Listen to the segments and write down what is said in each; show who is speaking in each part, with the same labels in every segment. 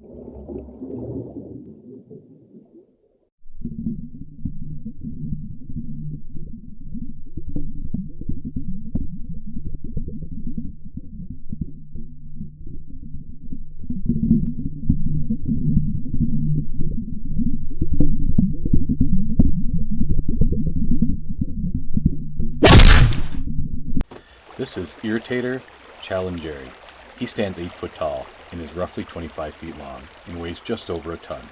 Speaker 1: This is Irritator Challengeri. He stands 8 foot tall and is roughly 25 feet long and weighs just over a ton.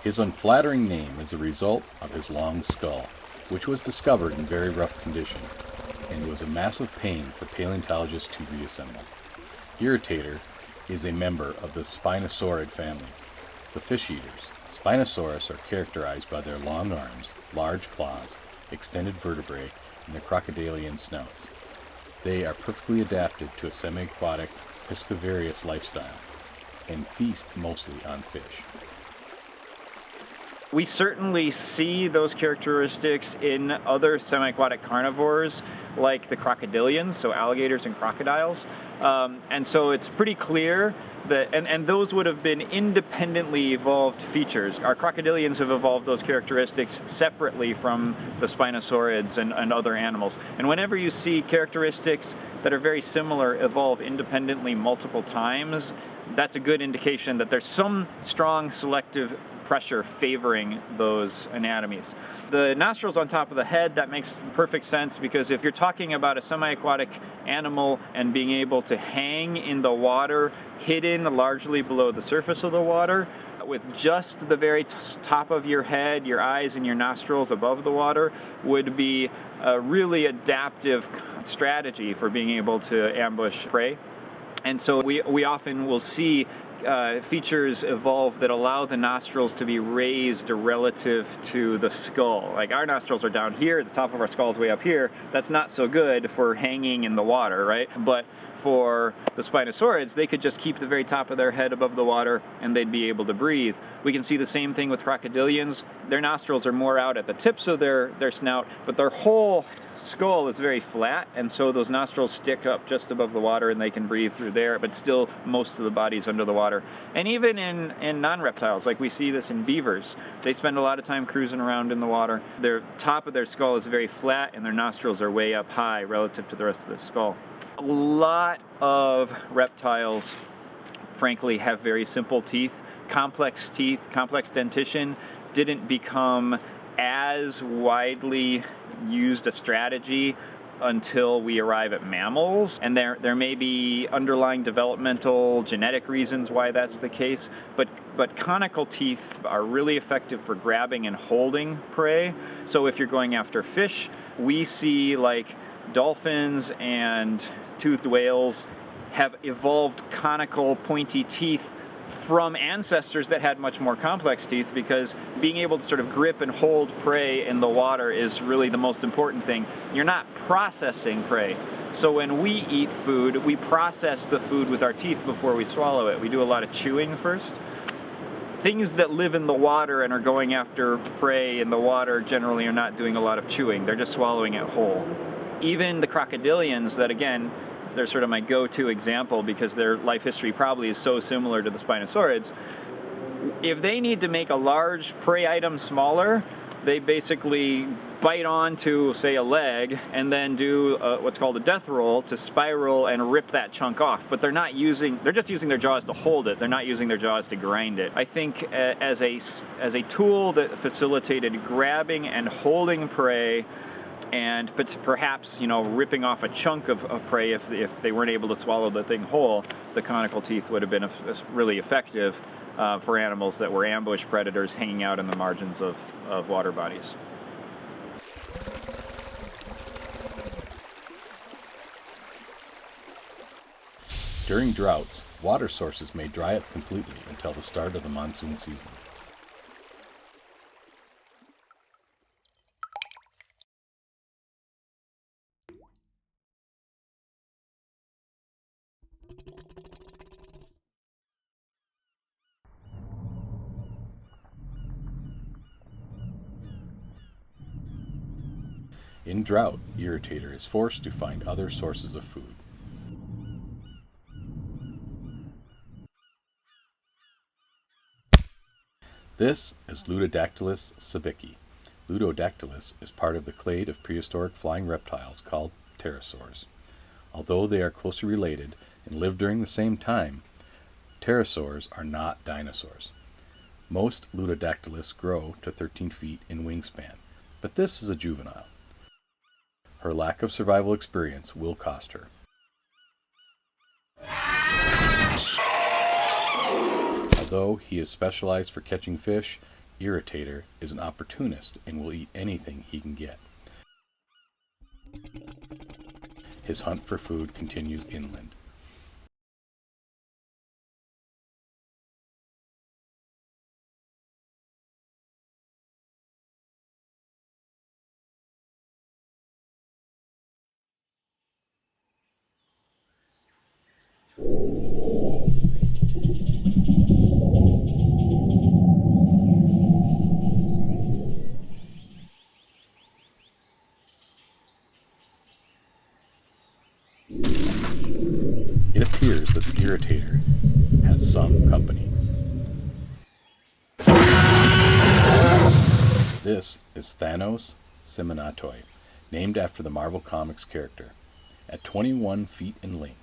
Speaker 1: His unflattering name is a result of his long skull, which was discovered in very rough condition and was a massive pain for paleontologists to reassemble. Irritator is a member of the Spinosaurid family, the fish eaters. Spinosaurus are characterized by their long arms, large claws, extended vertebrae, and their crocodilian snouts. They are perfectly adapted to a semi-aquatic, piscivorous lifestyle and feast mostly on fish.
Speaker 2: We certainly see those characteristics in other semi-aquatic carnivores like the crocodilians, so alligators and crocodiles. And so it's pretty clear that, and those would have been independently evolved features. Our crocodilians have evolved those characteristics separately from the Spinosaurids and other animals. And whenever you see characteristics that are very similar evolve independently multiple times, that's a good indication that there's some strong selective pressure favoring those anatomies. The nostrils on top of the head, that makes perfect sense, because if you're talking about a semi-aquatic animal and being able to hang in the water, hidden largely below the surface of the water, with just the very top of your head, your eyes and your nostrils above the water, would be a really adaptive strategy for being able to ambush prey. And so we often will see features evolve that allow the nostrils to be raised relative to the skull. Like our nostrils are down here, the top of our skull is way up here. That's not so good for hanging in the water, right? But for the Spinosaurids, they could just keep the very top of their head above the water and they'd be able to breathe. We can see the same thing with crocodilians. Their nostrils are more out at the tips of their snout, but their whole skull is very flat, and so those nostrils stick up just above the water and they can breathe through there, but still most of the body's under the water. And even in non-reptiles, like we see this in beavers, they spend a lot of time cruising around in the water. Their top of their skull is very flat and their nostrils are way up high relative to the rest of the skull. A lot of reptiles, frankly, have very simple teeth. Complex dentition didn't become as widely used a strategy until we arrive at mammals, and there may be underlying developmental genetic reasons why that's the case, but conical teeth are really effective for grabbing and holding prey. So if you're going after fish, we see like dolphins and toothed whales have evolved conical pointy teeth from ancestors that had much more complex teeth, because being able to sort of grip and hold prey in the water is really the most important thing. You're not processing prey. So when we eat food, we process the food with our teeth before we swallow it. We do a lot of chewing first. Things that live in the water and are going after prey in the water generally are not doing a lot of chewing. They're just swallowing it whole. Even the crocodilians, that again, they're sort of my go-to example because their life history probably is so similar to the Spinosaurids. If they need to make a large prey item smaller, they basically bite onto, say, a leg and then do what's called a death roll to spiral and rip that chunk off. But they're just using their jaws to hold it. They're not using their jaws to grind it. I think as a tool that facilitated grabbing and holding prey, and perhaps, ripping off a chunk of prey if they weren't able to swallow the thing whole, the conical teeth would have been really effective for animals that were ambush predators hanging out in the margins of water bodies.
Speaker 1: During droughts, water sources may dry up completely until the start of the monsoon season. In drought, Irritator is forced to find other sources of food. This is Ludodactylus sabicki. Ludodactylus is part of the clade of prehistoric flying reptiles called pterosaurs. Although they are closely related and lived during the same time, pterosaurs are not dinosaurs. Most Ludodactylus grow to 13 feet in wingspan, but this is a juvenile. Her lack of survival experience will cost her. Although he is specialized for catching fish, Irritator is an opportunist and will eat anything he can get. His hunt for food continues inland. It appears that the Irritator has some company. This is Thanos Simonatoi, named after the Marvel Comics character. At 21 feet in length,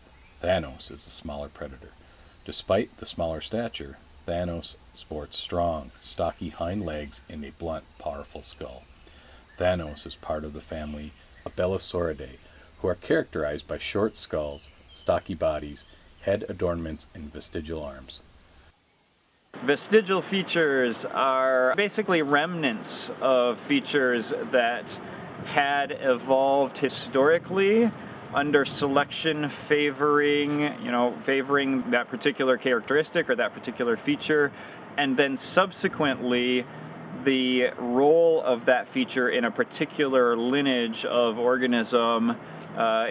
Speaker 1: Thanos is a smaller predator. Despite the smaller stature, Thanos sports strong, stocky hind legs and a blunt, powerful skull. Thanos is part of the family Abelisauridae, who are characterized by short skulls, stocky bodies, head adornments, and vestigial arms.
Speaker 2: Vestigial features are basically remnants of features that had evolved historically under selection favoring that particular characteristic or that particular feature, and then subsequently the role of that feature in a particular lineage of organism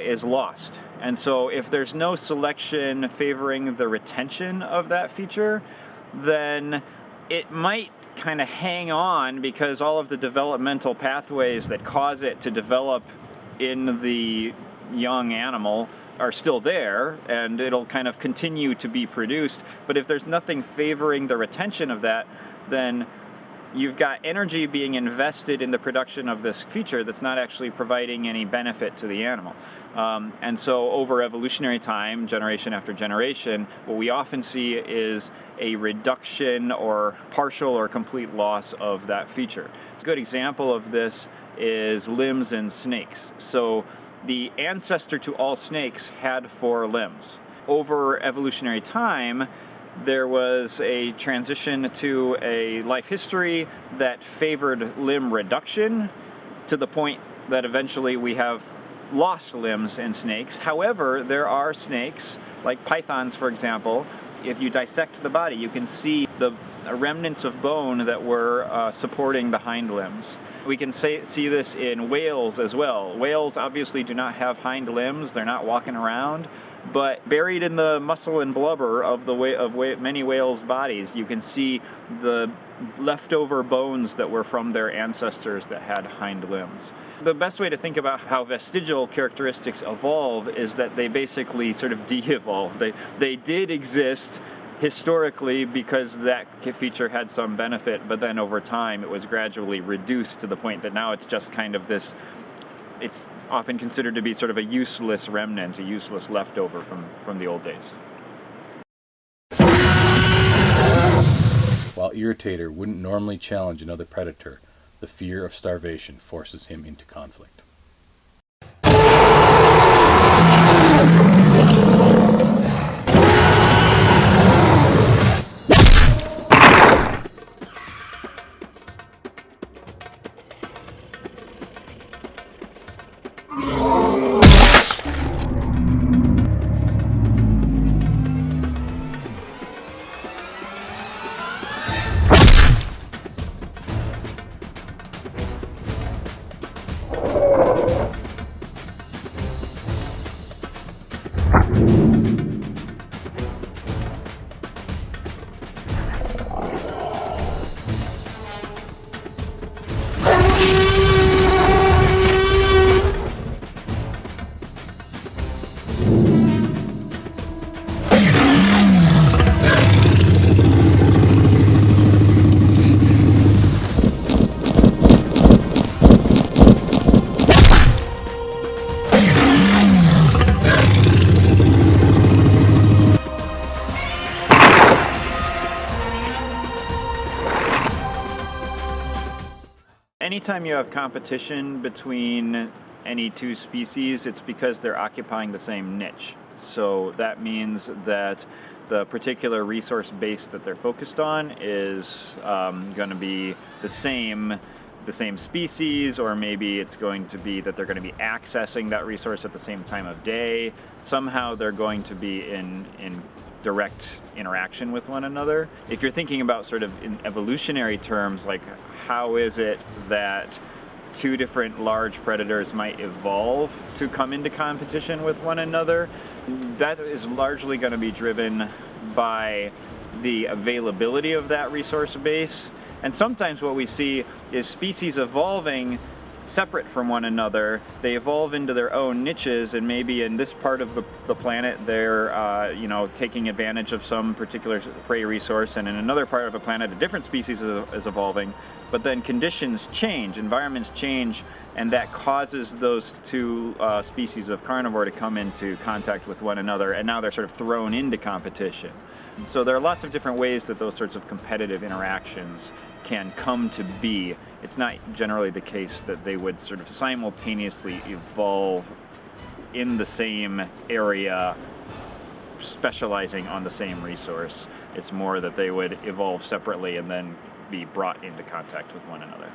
Speaker 2: is lost. And so if there's no selection favoring the retention of that feature, then it might kind of hang on because all of the developmental pathways that cause it to develop in the young animal are still there, and it'll kind of continue to be produced. But if there's nothing favoring the retention of that, then you've got energy being invested in the production of this feature that's not actually providing any benefit to the animal. And so over evolutionary time, generation after generation, what we often see is a reduction or partial or complete loss of that feature. A good example of this is limbs in snakes. So the ancestor to all snakes had 4 limbs. Over evolutionary time, there was a transition to a life history that favored limb reduction to the point that eventually we have lost limbs in snakes. However, there are snakes, like pythons for example. If you dissect the body, you can see the remnants of bone that were supporting the hind limbs. We can see this in whales as well. Whales obviously do not have hind limbs, they're not walking around, but buried in the muscle and blubber of many whales' bodies, you can see the leftover bones that were from their ancestors that had hind limbs. The best way to think about how vestigial characteristics evolve is that they basically sort of de-evolve. They did exist historically because that feature had some benefit, but then over time it was gradually reduced to the point that now it's just kind of this, it's often considered to be sort of a useless remnant, a useless leftover from the old days.
Speaker 1: While Irritator wouldn't normally challenge another predator, the fear of starvation forces him into conflict.
Speaker 2: anytime you have competition between any two species, it's because they're occupying the same niche. So that means that the particular resource base that they're focused on is going to be the same species, or maybe it's going to be that they're going to be accessing that resource at the same time of day. Somehow they're going to be in direct interaction with one another. If you're thinking about sort of in evolutionary terms, like how is it that two different large predators might evolve to come into competition with one another, that is largely going to be driven by the availability of that resource base. And sometimes what we see is species evolving separate from one another. They evolve into their own niches, and maybe in this part of the planet they're taking advantage of some particular prey resource, and in another part of the planet a different species is evolving. But then conditions change, environments change, and that causes those two species of carnivore to come into contact with one another, and now they're sort of thrown into competition. So there are lots of different ways that those sorts of competitive interactions can come to be. It's not generally the case that they would sort of simultaneously evolve in the same area, specializing on the same resource. It's more that they would evolve separately and then be brought into contact with one another.